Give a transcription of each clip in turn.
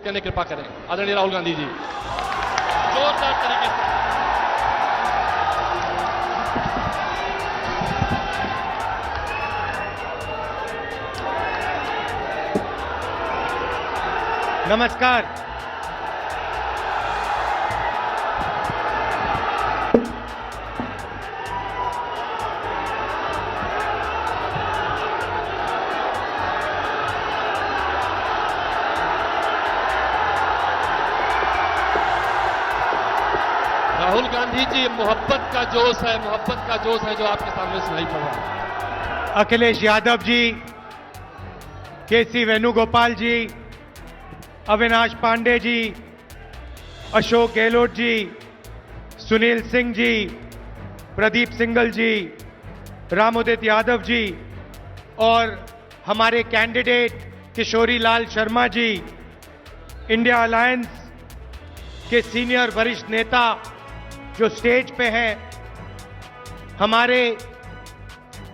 करने कृपा करें। आदरणीय राहुल गांधी जी, जोरदार तरीके से। नमस्कार। राहुल गांधी जी, मोहब्बत का जोश है जो आपके सामने सुनाई पड़ रहा है। अखिलेश यादव जी, केसी वेणुगोपाल जी, अविनाश पांडे जी, अशोक गहलोत जी, सुनील सिंह जी, प्रदीप सिंगल जी, रामोदित यादव जी और हमारे candidate Kishori Lal Sharma ji, India alliance के सीनियर वरिष्ठ नेता जो स्टेज पे हैं, हमारे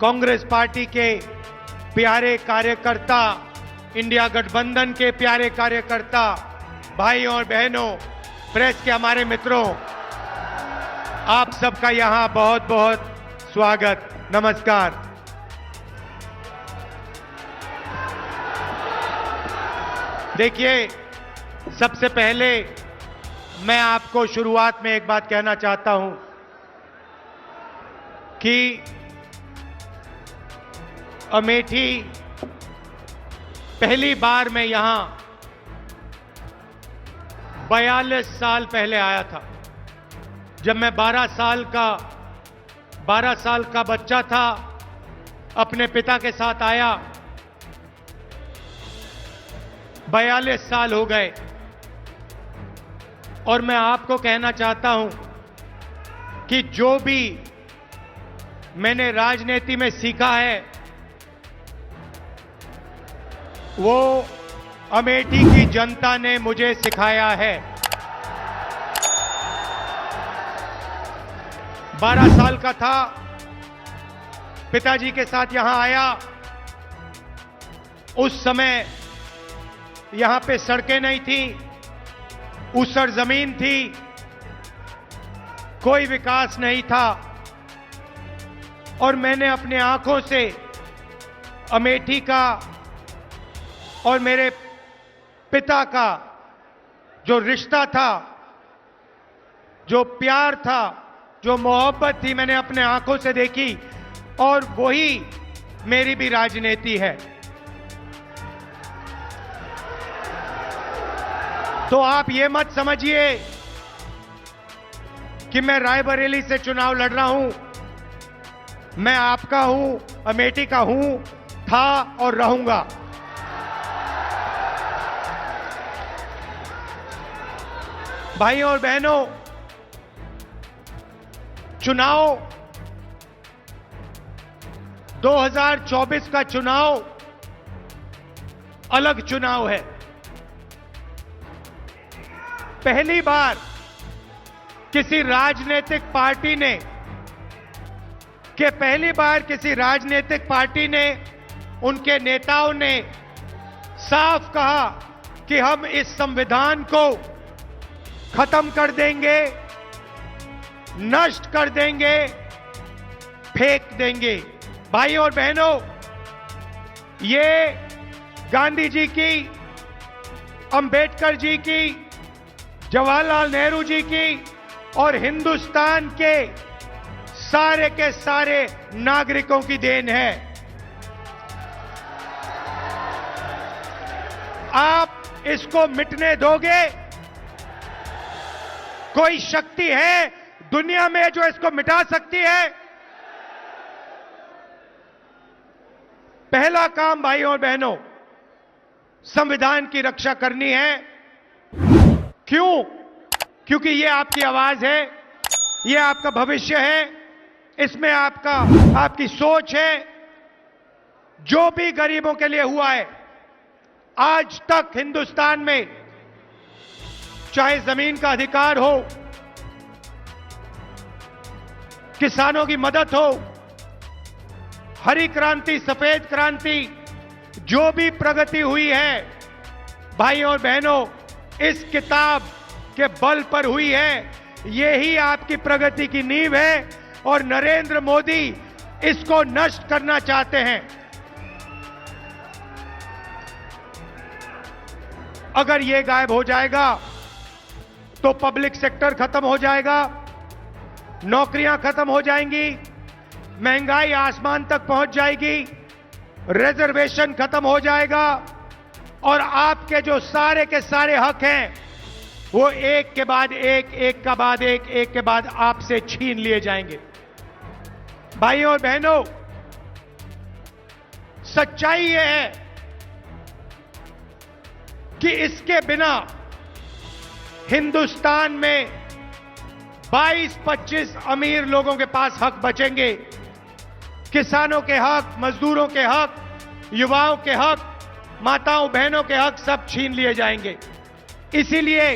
कांग्रेस पार्टी के प्यारे कार्यकर्ता, इंडिया गठबंधन के प्यारे कार्यकर्ता, भाइयों और बहनों, प्रेस के हमारे मित्रों, आप सबका यहां बहुत बहुत स्वागत, नमस्कार। देखिए, सबसे पहले मैं आपको शुरुआत में एक बात कहना चाहता हूं कि अमेठी पहली बार मैं यहां 42 साल पहले आया था, जब मैं 12 साल का बच्चा था। अपने पिता के साथ आया, 42 साल हो गए। और मैं आपको कहना चाहता हूं कि जो भी मैंने राजनीति में सीखा है वो अमेठी की जनता ने मुझे सिखाया है। 12 साल का था, पिताजी के साथ यहां आया। उस समय यहां पे सड़कें नहीं थी, ऊसर जमीन थी, कोई विकास नहीं था। और मैंने अपने आंखों से अमेठी का और मेरे पिता का जो रिश्ता था, जो प्यार था, जो मोहब्बत थी, मैंने अपने आंखों से देखी। और वही मेरी भी राजनीति है। तो आप ये मत समझिए कि मैं रायबरेली से चुनाव लड़ रहा हूं। मैं आपका हूं, अमेठी का हूं, था और रहूंगा। भाइयों और बहनों, चुनाव 2024 का चुनाव अलग चुनाव है। पहली बार किसी राजनीतिक पार्टी ने उनके नेताओं ने साफ कहा कि हम इस संविधान को खत्म कर देंगे, नष्ट कर देंगे, फेंक देंगे। भाइयों और बहनों, ये गांधी जी की, अंबेडकर जी की, जवाहरलाल नेहरू जी की और हिंदुस्तान के सारे नागरिकों की देन है। आप इसको मिटने दोगे? कोई शक्ति है दुनिया में जो इसको मिटा सकती है? पहला काम भाइयों और बहनों, संविधान की रक्षा करनी है। क्यों? क्योंकि ये आपकी आवाज है, ये आपका भविष्य है, इसमें आपकी सोच है। जो भी गरीबों के लिए हुआ है आज तक हिंदुस्तान में, चाहे जमीन का अधिकार हो, किसानों की मदद हो, हरी क्रांति, सफेद क्रांति, जो भी प्रगति हुई है, भाइयों और बहनों, इस किताब के बल पर हुई है। यही आपकी प्रगति की नींव है और नरेंद्र मोदी इसको नष्ट करना चाहते हैं। अगर ये गायब हो जाएगा तो पब्लिक सेक्टर खत्म हो जाएगा, नौकरियां खत्म हो जाएंगी, महंगाई आसमान तक पहुंच जाएगी, रिजर्वेशन खत्म हो जाएगा और आपके जो सारे के सारे हक हैं वो एक के बाद एक, एक का बाद एक के बाद आपसे छीन लिए जाएंगे। भाइयों और बहनों, सच्चाई यह है कि इसके बिना हिंदुस्तान में 22-25 अमीर लोगों के पास हक बचेंगे। किसानों के हक, मजदूरों के हक, युवाओं के हक, माताओं बहनों के हक सब छीन लिए जाएंगे। इसीलिए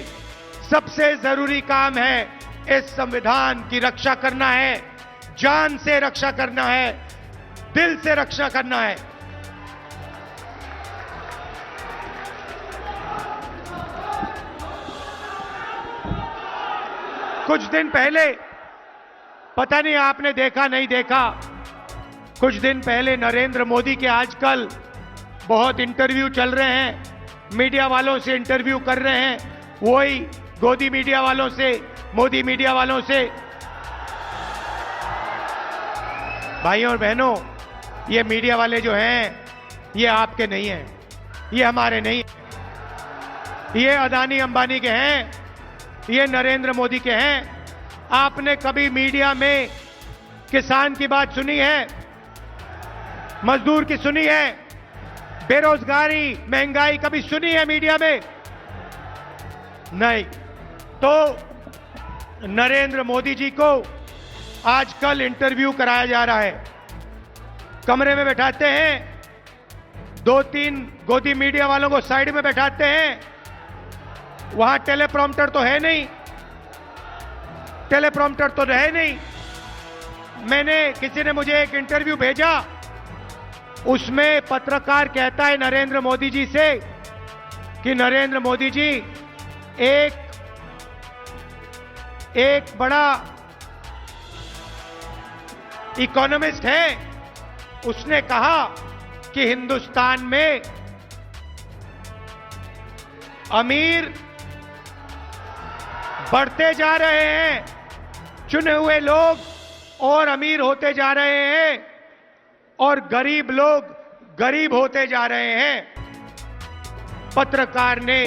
सबसे जरूरी काम है इस संविधान की रक्षा करना है, जान से रक्षा करना है, दिल से रक्षा करना है। कुछ दिन पहले, पता नहीं आपने देखा नहीं देखा, कुछ दिन पहले नरेंद्र मोदी के आजकल बहुत इंटरव्यू चल रहे हैं, मीडिया वालों से इंटरव्यू कर रहे हैं, वही गोदी मीडिया वालों से, मोदी मीडिया वालों से। भाइयों और बहनों, ये मीडिया वाले जो हैं ये आपके नहीं हैं, ये हमारे नहीं, ये अदानी अंबानी के हैं, ये नरेंद्र मोदी के हैं। आपने कभी मीडिया में किसान की बात सुनी है, मजदूर की सुनी है, बेरोजगारी, महंगाई कभी सुनी है मीडिया में? नहीं। तो नरेंद्र मोदी जी को आजकल इंटरव्यू कराया जा रहा है, कमरे में बैठाते हैं, 2-3 गोदी मीडिया वालों को साइड में बैठाते हैं, वहां टेलीप्रॉम्प्टर तो है नहीं, टेलीप्रॉम्प्टर तो रहे नहीं। किसी ने मुझे एक इंटरव्यू भेजा, उसमें पत्रकार कहता है नरेंद्र मोदी जी से कि नरेंद्र मोदी जी एक बड़ा इकोनॉमिस्ट है, उसने कहा कि हिंदुस्तान में अमीर बढ़ते जा रहे हैं, चुने हुए लोग और अमीर होते जा रहे हैं और गरीब लोग गरीब होते जा रहे हैं। पत्रकार ने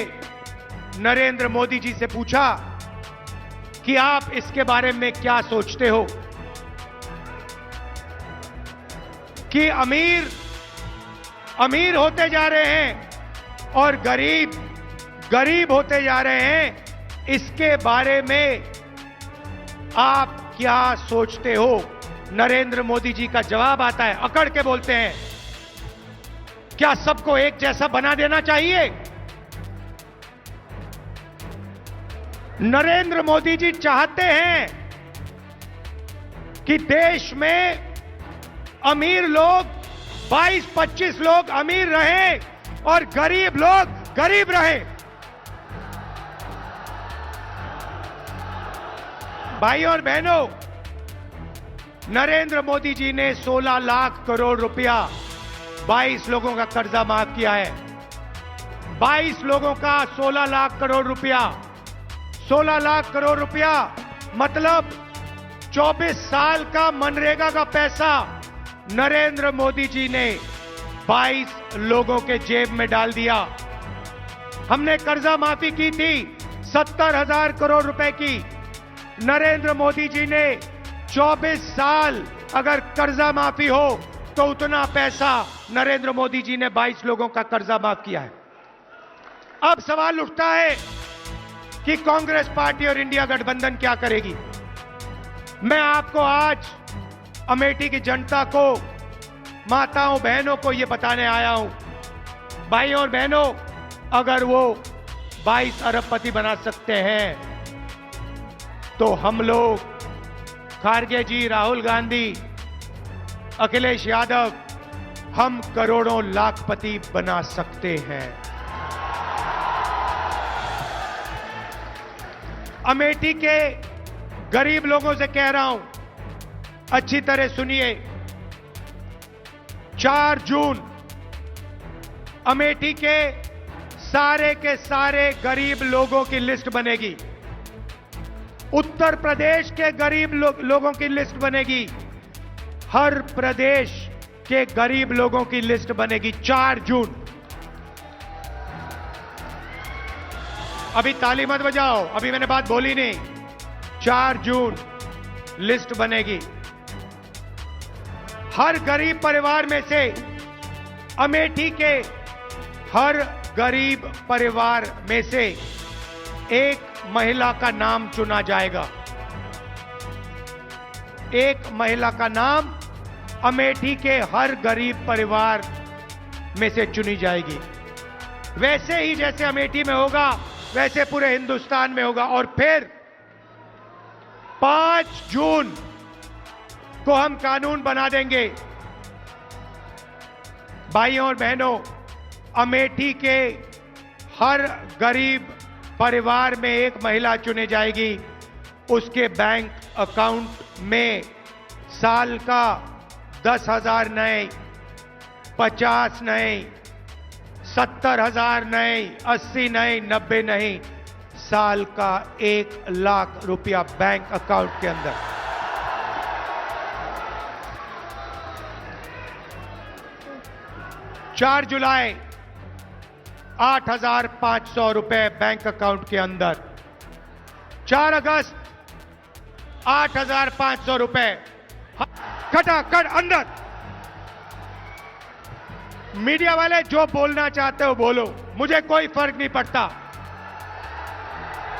नरेंद्र मोदी जी से पूछा कि आप इसके बारे में क्या सोचते हो कि अमीर अमीर होते जा रहे हैं और गरीब गरीब होते जा रहे हैं, इसके बारे में आप क्या सोचते हो? नरेंद्र मोदी जी का जवाब आता है, अकड़ के बोलते हैं, क्या सबको एक जैसा बना देना चाहिए? नरेंद्र मोदी जी चाहते हैं कि देश में अमीर लोग 22-25 लोग अमीर रहें और गरीब लोग गरीब रहें। भाइयों और बहनों, नरेंद्र मोदी जी ने 16 लाख करोड़ रुपया 22 लोगों का कर्जा माफ किया है। 22 लोगों का 16 लाख करोड़ रुपया, 16 लाख करोड़ रुपया मतलब 24 साल का मनरेगा का पैसा नरेंद्र मोदी जी ने 22 लोगों के जेब में डाल दिया। हमने कर्जा माफी की थी 70,000 करोड़ रुपए की। नरेंद्र मोदी जी ने 24 साल अगर कर्जा माफी हो तो उतना पैसा नरेंद्र मोदी जी ने 22 लोगों का कर्जा माफ किया है। अब सवाल उठता है कि कांग्रेस पार्टी और इंडिया गठबंधन क्या करेगी। मैं आपको आज अमेठी की जनता को, माताओं बहनों को यह बताने आया हूं, भाइयों और बहनों, अगर वो 22 अरबपति बना सकते हैं तो हम लोग, खारगे जी, राहुल गांधी, अखिलेश यादव, हम करोड़ों लाखपति बना सकते हैं। अमेठी के गरीब लोगों से कह रहा हूं, अच्छी तरह सुनिए। 4 जून अमेठी के सारे गरीब लोगों की लिस्ट बनेगी। उत्तर प्रदेश के गरीब लोगों की लिस्ट बनेगी। हर प्रदेश के गरीब लोगों की लिस्ट बनेगी 4 जून। अभी ताली मत बजाओ, अभी मैंने बात बोली नहीं। 4 जून लिस्ट बनेगी। हर गरीब परिवार में से, अमेठी के हर गरीब परिवार में से एक महिला का नाम चुना जाएगा। एक महिला का नाम अमेठी के हर गरीब परिवार में से चुनी जाएगी। वैसे ही जैसे अमेठी में होगा, वैसे पूरे हिंदुस्तान में होगा। और फिर 5 जून को हम कानून बना देंगे। भाइयों और बहनों, अमेठी के हर गरीब परिवार में एक महिला चुनी जाएगी। उसके बैंक अकाउंट में साल का 10,000 नए, 50 नए, 70,000 नए, 80 नए, 90 नहीं, साल का 1 लाख रुपया बैंक अकाउंट के अंदर। चार जुलाई 8,500 रुपए बैंक अकाउंट के अंदर। 4 अगस्त 8,500 रुपए खटाखट अंदर। मीडिया वाले जो बोलना चाहते हो बोलो, मुझे कोई फर्क नहीं पड़ता।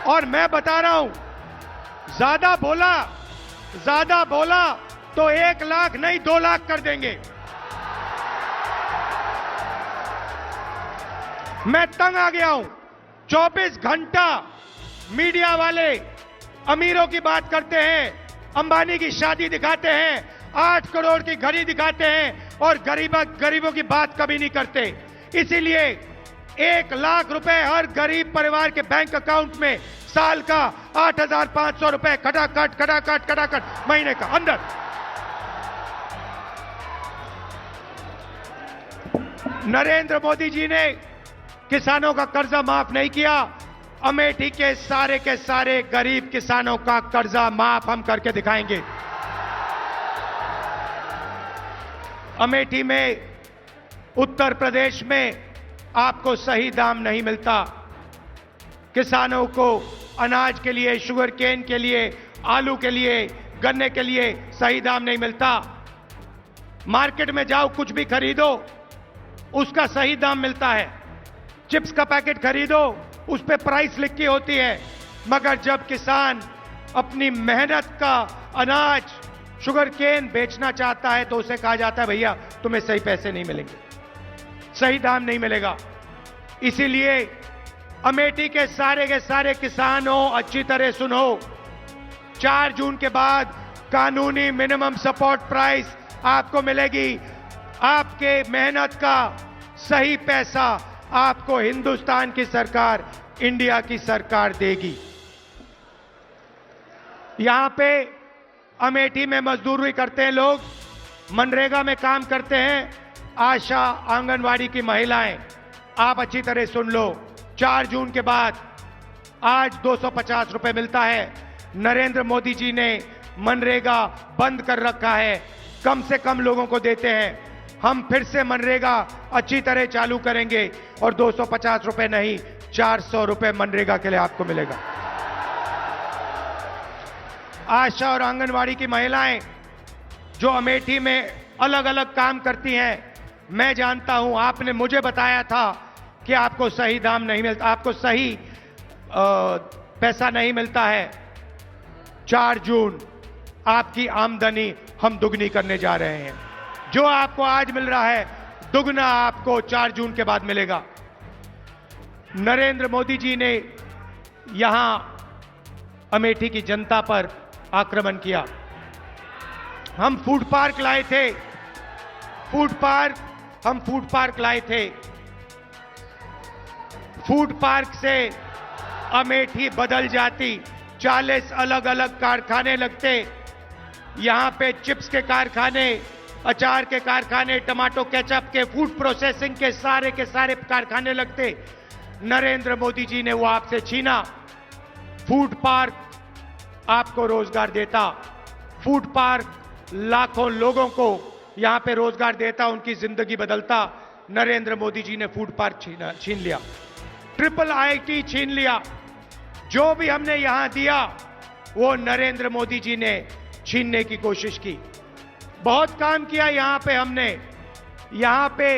और मैं बता रहा हूं, ज्यादा बोला तो 1 लाख नहीं 2 लाख कर देंगे। मैं तंग आ गया हूं। 24 घंटा मीडिया वाले अमीरों की बात करते हैं, अंबानी की शादी दिखाते हैं, 8 करोड़ की घड़ी दिखाते हैं और गरीबों की बात कभी नहीं करते। इसीलिए 1 लाख रुपए हर गरीब परिवार के बैंक अकाउंट में, साल का 8,500 रुपए खटाखट महीने का अंदर। नरेंद्र मोदी जी ने किसानों का कर्जा माफ नहीं किया। अमेठी के सारे गरीब किसानों का कर्जा माफ हम करके दिखाएंगे। अमेठी में, उत्तर प्रदेश में आपको सही दाम नहीं मिलता। किसानों को अनाज के लिए, शुगर केन के लिए, आलू के लिए, गन्ने के लिए सही दाम नहीं मिलता। मार्केट में जाओ, कुछ भी खरीदो, उसका सही दाम मिलता है। चिप्स का पैकेट खरीदो, उस पे प्राइस लिखी होती है। मगर जब किसान अपनी मेहनत का अनाज, शुगर केन बेचना चाहता है तो उसे कहा जाता है, भैया तुम्हें सही पैसे नहीं मिलेंगे, सही दाम नहीं मिलेगा। इसीलिए अमेठी के सारे किसानों, अच्छी तरह सुनो, 4 जून के बाद कानूनी मिनिमम सपोर्ट प्राइस आपको मिलेगी। आपके मेहनत का सही पैसा आपको हिंदुस्तान की सरकार, इंडिया की सरकार देगी। यहां पे अमेठी में मजदूरी करते हैं लोग, मनरेगा में काम करते हैं, आशा आंगनवाड़ी की महिलाएं। आप अच्छी तरह सुन लो, 4 जून के बाद आज 250 रुपए मिलता है। नरेंद्र मोदी जी ने मनरेगा बंद कर रखा है, कम से कम लोगों को देते हैं। हम फिर से मनरेगा अच्छी तरह चालू करेंगे और 250 रुपए नहीं, 400 रुपए मनरेगा के लिए आपको मिलेगा। आशा और आंगनवाड़ी की महिलाएं जो अमेठी में अलग अलग काम करती हैं, मैं जानता हूं, आपने मुझे बताया था कि आपको सही दाम नहीं मिलता, आपको सही पैसा नहीं मिलता है। 4 जून आपकी आमदनी हम दुगनी करने जा रहे हैं। जो आपको आज मिल रहा है, दुगना आपको 4 जून के बाद मिलेगा। नरेंद्र मोदी जी ने यहां अमेठी की जनता पर आक्रमण किया। हम फूड पार्क लाए थे, हम फूड पार्क लाए थे। फूड पार्क से अमेठी बदल जाती। 40 अलग अलग कारखाने लगते, यहां पे चिप्स के कारखाने, अचार के कारखाने, टमाटो केचप के, फूड प्रोसेसिंग के सारे कारखाने लगते। नरेंद्र मोदी जी ने वो आपसे छीना। फूड पार्क आपको रोजगार देता, फूड पार्क लाखों लोगों को यहां पे रोजगार देता, उनकी जिंदगी बदलता। नरेंद्र मोदी जी ने फूड पार्क छीन लिया, ट्रिपल आईटी छीन लिया। जो भी हमने यहां दिया वो नरेंद्र मोदी जी ने छीनने की कोशिश की। बहुत काम किया यहां पे हमने, यहां पे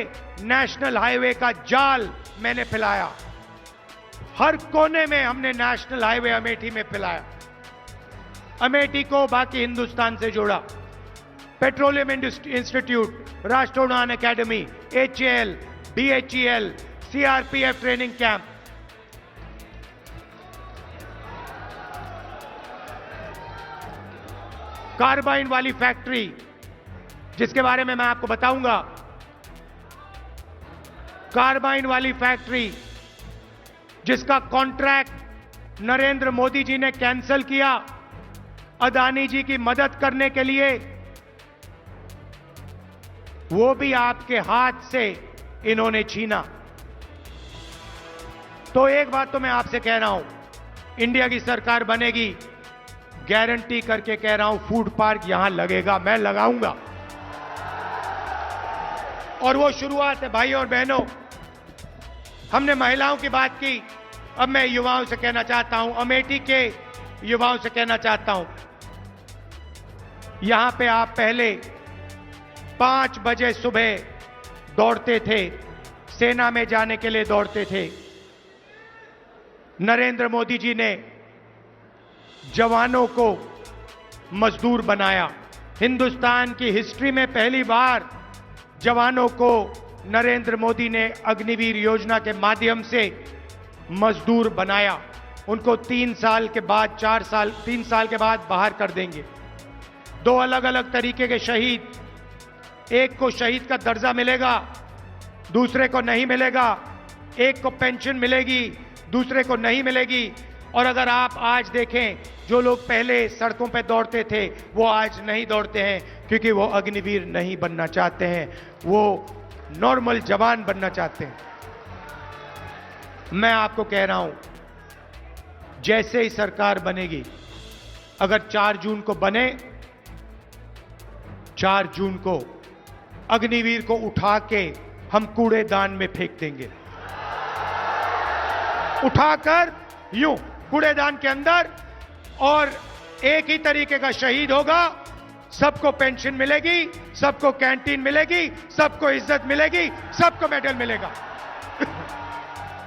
नेशनल हाईवे का जाल मैंने फैलाया, हर कोने में हमने नेशनल हाईवे अमेठी में फैलाया, अमेठी को बाकी हिंदुस्तान से जोड़ा। पेट्रोलियम इंस्टीट्यूट, राष्ट्रीय उड़ान academy, HAL, BHEL, CRPF training camp, carbine वाली फैक्ट्री जिसके बारे में मैं आपको बताऊंगा, कार्बाइन वाली फैक्ट्री जिसका कॉन्ट्रैक्ट नरेंद्र मोदी जी ने कैंसिल किया अदानी जी की मदद करने के लिए, वो भी आपके हाथ से इन्होंने छीना। तो एक बात तो मैं आपसे कह रहा हूं, इंडिया की सरकार बनेगी, गारंटी करके कह रहा हूं, फूड पार्क यहां लगेगा, मैं लगाऊंगा। और वो शुरुआत है भाई और बहनों। हमने महिलाओं की बात की, अब मैं युवाओं से कहना चाहता हूं, अमेठी के युवाओं से कहना चाहता हूं, यहां पे आप पहले 5 बजे सुबह दौड़ते थे, सेना में जाने के लिए दौड़ते थे। नरेंद्र मोदी जी ने जवानों को मजदूर बनाया। हिंदुस्तान की हिस्ट्री में पहली बार जवानों को नरेंद्र मोदी ने अग्निवीर योजना के माध्यम से मजदूर बनाया। उनको 3 साल के बाद 3 साल के बाद बाहर कर देंगे। 2 अलग अलग तरीके के शहीद, एक को शहीद का दर्जा मिलेगा, दूसरे को नहीं मिलेगा। एक को पेंशन मिलेगी, दूसरे को नहीं मिलेगी। और अगर आप आज देखें, जो लोग पहले सड़कों पर दौड़ते थे वो आज नहीं दौड़ते हैं, क्योंकि वो अग्निवीर नहीं बनना चाहते हैं, वो नॉर्मल जवान बनना चाहते हैं। मैं आपको कह रहा हूं, जैसे ही सरकार बनेगी, अगर 4 जून को बने, 4 जून को अग्निवीर को उठा के हम कूड़ेदान में फेंक देंगे, उठाकर यूं कूड़ेदान के अंदर, और एक ही तरीके का शहीद होगा। सबको पेंशन मिलेगी, सबको कैंटीन मिलेगी, सबको इज्जत मिलेगी, सबको मेडल मिलेगा।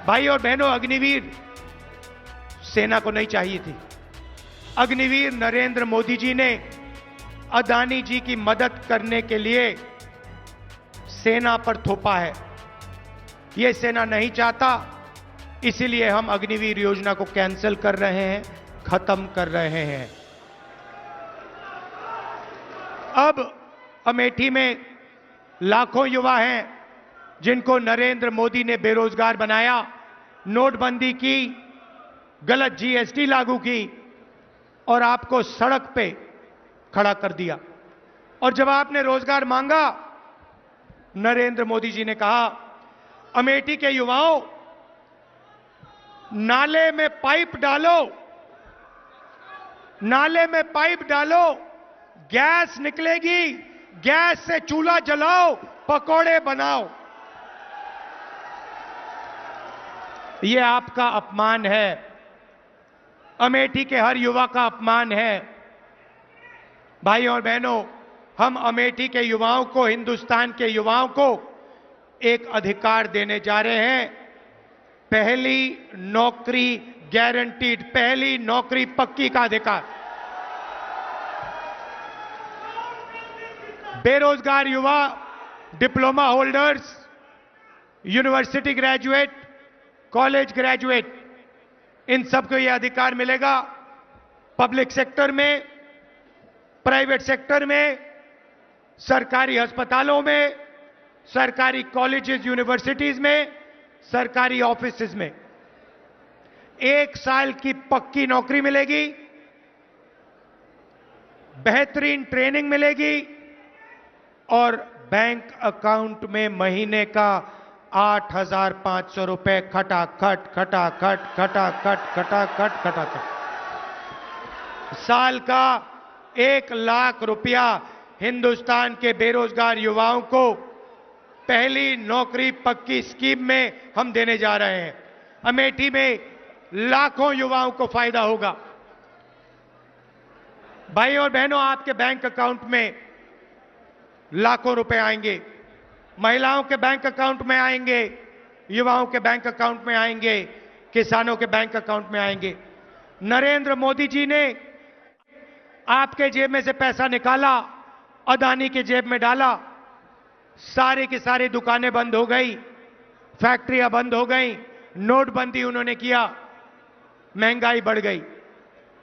भाई और बहनों, अग्निवीर सेना को नहीं चाहिए थी। अग्निवीर नरेंद्र मोदी जी ने अदानी जी की मदद करने के लिए सेना पर थोपा है। यह सेना नहीं चाहता, इसीलिए हम अग्निवीर योजना को कैंसिल कर रहे हैं, खत्म कर रहे हैं। अब अमेठी में लाखों युवा हैं जिनको नरेंद्र मोदी ने बेरोजगार बनाया, नोटबंदी की, गलत GST लागू की और आपको सड़क पे खड़ा कर दिया। और जब आपने रोजगार मांगा, नरेंद्र मोदी जी ने कहा, अमेठी के युवाओं, नाले में पाइप डालो, नाले में पाइप डालो, गैस निकलेगी, गैस से चूल्हा जलाओ, पकोड़े बनाओ। यह आपका अपमान है, अमेठी के हर युवा का अपमान है। भाई और बहनों, हम अमेठी के युवाओं को, हिंदुस्तान के युवाओं को एक अधिकार देने जा रहे हैं। पहली नौकरी गारंटीड, पहली नौकरी पक्की का अधिकार। बेरोजगार युवा, diploma holders, university graduate, college graduate, इन सबको यह अधिकार मिलेगा। पब्लिक सेक्टर में, प्राइवेट सेक्टर में, सरकारी अस्पतालों में, सरकारी कॉलेजेस, यूनिवर्सिटीज में, सरकारी ऑफिसेज में 1 साल की पक्की नौकरी मिलेगी। बेहतरीन ट्रेनिंग मिलेगी और बैंक अकाउंट में महीने का 8,500 रुपए खटाखट खटाखट खटाखट खटाखट खटाखट, साल का 1 लाख रुपया हिंदुस्तान के बेरोजगार युवाओं को पहली नौकरी पक्की स्कीम में हम देने जा रहे हैं। अमेठी में लाखों युवाओं को फायदा होगा। भाई और बहनों, आपके बैंक अकाउंट में लाखों रुपए आएंगे, महिलाओं के बैंक अकाउंट में आएंगे, युवाओं के बैंक अकाउंट में आएंगे, किसानों के बैंक अकाउंट में आएंगे। नरेंद्र मोदी जी ने आपके जेब में से पैसा निकाला, अदानी की जेब में डाला, सारी की सारी दुकानें बंद हो गई, फैक्ट्रियां बंद हो गई, नोटबंदी उन्होंने किया, महंगाई बढ़ गई।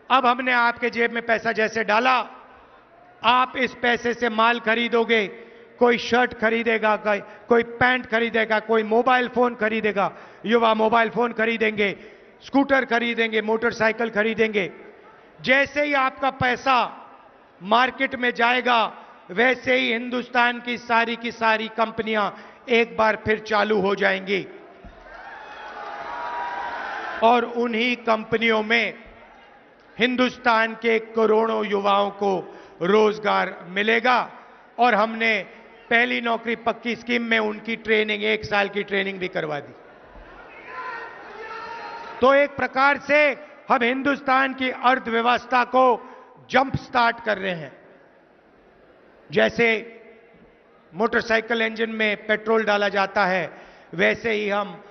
अब हमने आपके जेब में पैसा जैसे डाला, आप इस पैसे से माल खरीदोगे, कोई शर्ट खरीदेगा, कोई पैंट खरीदेगा, कोई मोबाइल फोन खरीदेगा, युवा मोबाइल फोन खरीदेंगे, स्कूटर खरीदेंगे, मोटरसाइकिल खरीदेंगे। जैसे ही आपका पैसा मार्केट में जाएगा, वैसे ही हिंदुस्तान की सारी कंपनियां एक बार फिर चालू हो जाएंगी और उन्हीं कंपनियों में हिंदुस्तान के करोड़ों युवाओं को रोजगार मिलेगा। और हमने पहली नौकरी पक्की स्कीम में उनकी ट्रेनिंग, 1 साल की ट्रेनिंग भी करवा दी। तो एक प्रकार से हम हिंदुस्तान की अर्थव्यवस्था को जंप स्टार्ट कर रहे हैं। जैसे मोटरसाइकिल इंजन में पेट्रोल डाला जाता है, वैसे ही हम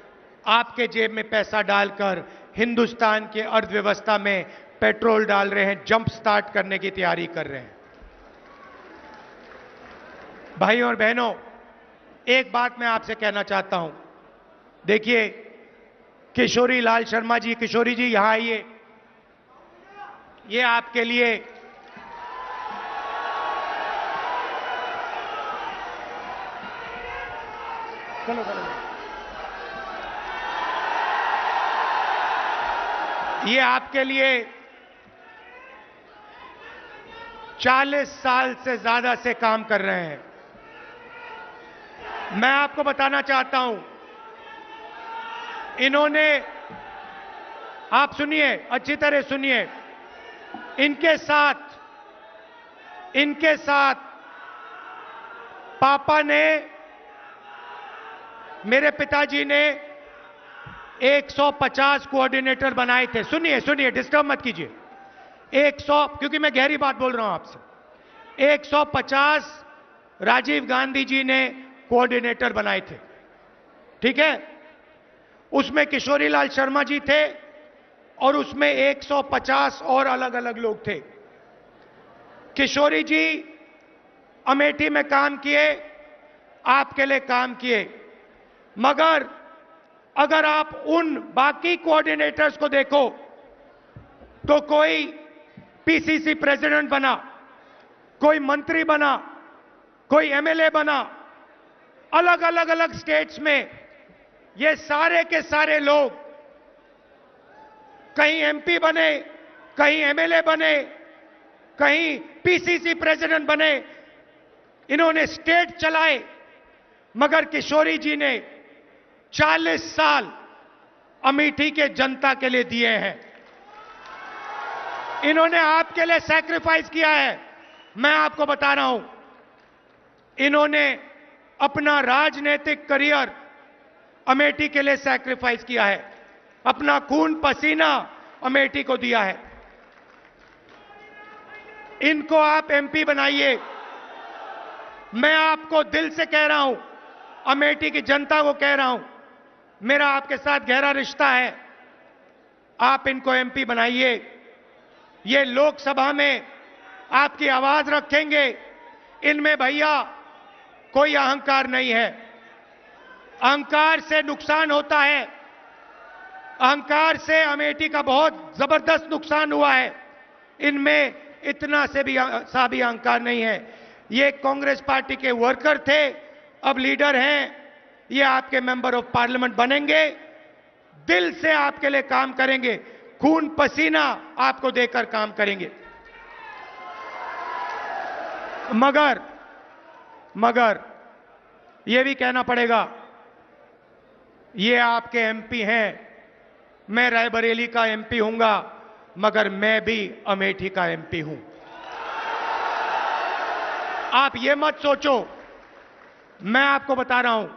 आपके जेब में पैसा डालकर हिंदुस्तान की अर्थव्यवस्था में पेट्रोल डाल रहे हैं, जंप स्टार्ट करने की तैयारी कर रहे हैं। भाई और बहनों, एक बात मैं आपसे कहना चाहता हूं। देखिए, किशोरी लाल शर्मा जी, किशोरी जी यहां आइए। ये आपके लिए चलो चलो, ये आपके लिए 40 साल से ज्यादा से काम कर रहे हैं। मैं आपको बताना चाहता हूं, इन्होंने, आप सुनिए, अच्छी तरह सुनिए, इनके साथ पापा ने, मेरे पिताजी ने 150 कोऑर्डिनेटर बनाए थे। सुनिए सुनिए, डिस्टर्ब मत कीजिए। 100, क्योंकि मैं गहरी बात बोल रहा हूं आपसे। 150 राजीव गांधी जी ने कोऑर्डिनेटर बनाए थे, ठीक है? उसमें किशोरी लाल शर्मा जी थे और उसमें 150 और अलग अलग लोग थे। किशोरी जी अमेठी में काम किए, आपके लिए काम किए, मगर अगर आप उन बाकी कोऑर्डिनेटर्स को देखो तो कोई पीसीसी प्रेसिडेंट बना, कोई मंत्री बना, कोई एमएलए बना, अलग अलग अलग स्टेट्स में ये सारे के सारे लोग कहीं एमपी बने, कहीं एमएलए बने, कहीं पीसीसी प्रेसिडेंट बने, इन्होंने स्टेट चलाए। मगर किशोरी जी ने 40 साल अमेठी के जनता के लिए दिए हैं। इन्होंने आपके लिए सैक्रिफाइस किया है। मैं आपको बता रहा हूं, इन्होंने अपना राजनीतिक करियर अमेठी के लिए सैक्रिफाइस किया है, अपना खून पसीना अमेठी को दिया है। इनको आप एमपी बनाइए। मैं आपको दिल से कह रहा हूं, अमेठी की जनता को कह रहा हूं, मेरा आपके साथ गहरा रिश्ता है। आप इनको एमपी बनाइए। ये लोकसभा में आपकी आवाज रखेंगे। इनमें भैया कोई अहंकार नहीं है। अहंकार से नुकसान होता है। अहंकार से अमेठी का बहुत जबरदस्त नुकसान हुआ है। इनमें इतना से भी अहंकार नहीं है। ये कांग्रेस पार्टी के वर्कर थे, अब लीडर हैं। ये आपके मेंबर ऑफ पार्लियामेंट बनेंगे, दिल से आपके लिए काम करेंगे, खून पसीना आपको देकर काम करेंगे। मगर यह भी कहना पड़ेगा, ये आपके एमपी हैं, मैं रायबरेली का एमपी हूंगा, मगर मैं भी अमेठी का एमपी हूं। आप ये मत सोचो, मैं आपको बता रहा हूं,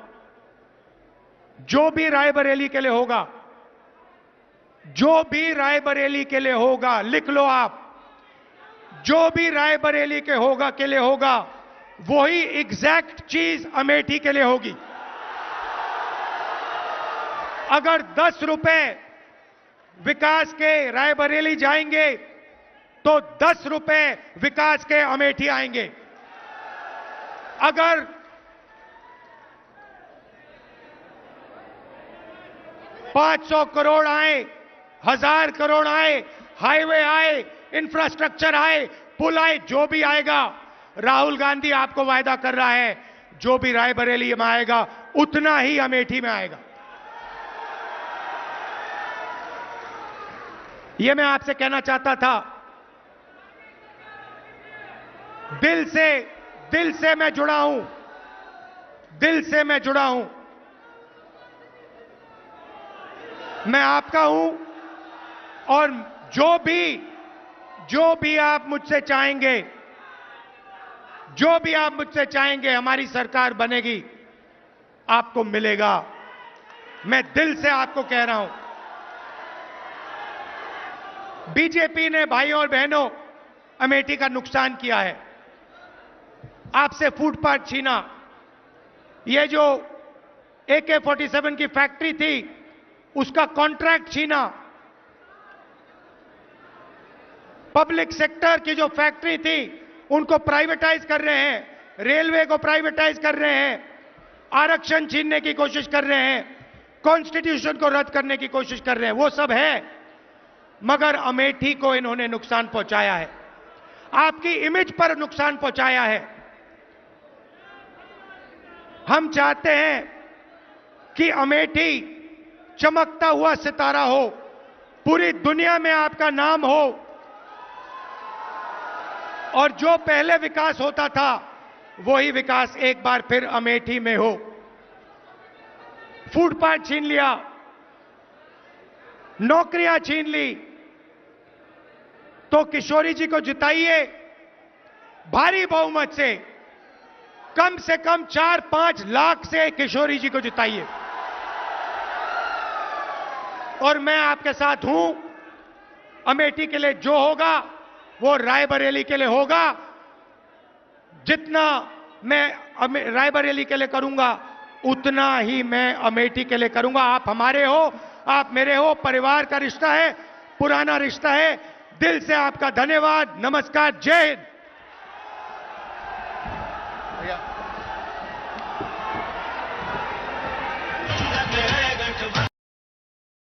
जो भी रायबरेली के लिए होगा, जो भी रायबरेली के लिए होगा, लिख लो आप, जो भी रायबरेली के लिए होगा, वही एग्जैक्ट चीज अमेठी के लिए होगी। अगर 10 रुपए विकास के रायबरेली जाएंगे तो 10 रुपए विकास के अमेठी आएंगे। अगर 500 करोड़ आए, 1000 करोड़ आए, हाईवे आए, इंफ्रास्ट्रक्चर आए, पुल आए, जो भी आएगा, राहुल गांधी आपको वायदा कर रहा है, जो भी रायबरेली में आएगा उतना ही अमेठी में आएगा। यह मैं आपसे कहना चाहता था। दिल से मैं जुड़ा हूं, दिल से मैं जुड़ा हूं। मैं आपका हूं और जो भी आप मुझसे चाहेंगे, जो भी आप मुझसे चाहेंगे, हमारी सरकार बनेगी, आपको मिलेगा। मैं दिल से आपको कह रहा हूं। बीजेपी ने भाइयों और बहनों अमेठी का नुकसान किया है, आपसे फुटपाथ छीना, यह जो AK-47 की फैक्ट्री थी उसका कॉन्ट्रैक्ट छीना, पब्लिक सेक्टर की जो फैक्ट्री थी उनको प्राइवेटाइज कर रहे हैं, रेलवे को प्राइवेटाइज कर रहे हैं, आरक्षण छीनने की कोशिश कर रहे हैं, कॉन्स्टिट्यूशन को रद्द करने की कोशिश कर रहे हैं, वो सब है, मगर अमेठी को इन्होंने नुकसान पहुंचाया है, आपकी इमेज पर नुकसान पहुंचाया है। हम चाहते हैं कि अमेठी चमकता हुआ सितारा हो, पूरी दुनिया में आपका नाम हो, और जो पहले विकास होता था वही विकास एक बार फिर अमेठी में हो। फुटपाथ छीन लिया, नौकरियां छीन ली, तो किशोरी जी को जिताइए भारी बहुमत से कम 4-5 लाख से किशोरी जी को जिताइए। और मैं आपके साथ हूं, अमेठी के लिए जो होगा वो रायबरेली के लिए होगा। जितना मैं रायबरेली के लिए करूंगा उतना ही मैं अमेठी के लिए करूंगा। आप हमारे हो, आप मेरे हो, परिवार का रिश्ता है, पुराना रिश्ता है। दिल से आपका धन्यवाद, नमस्कार, जय हिंद।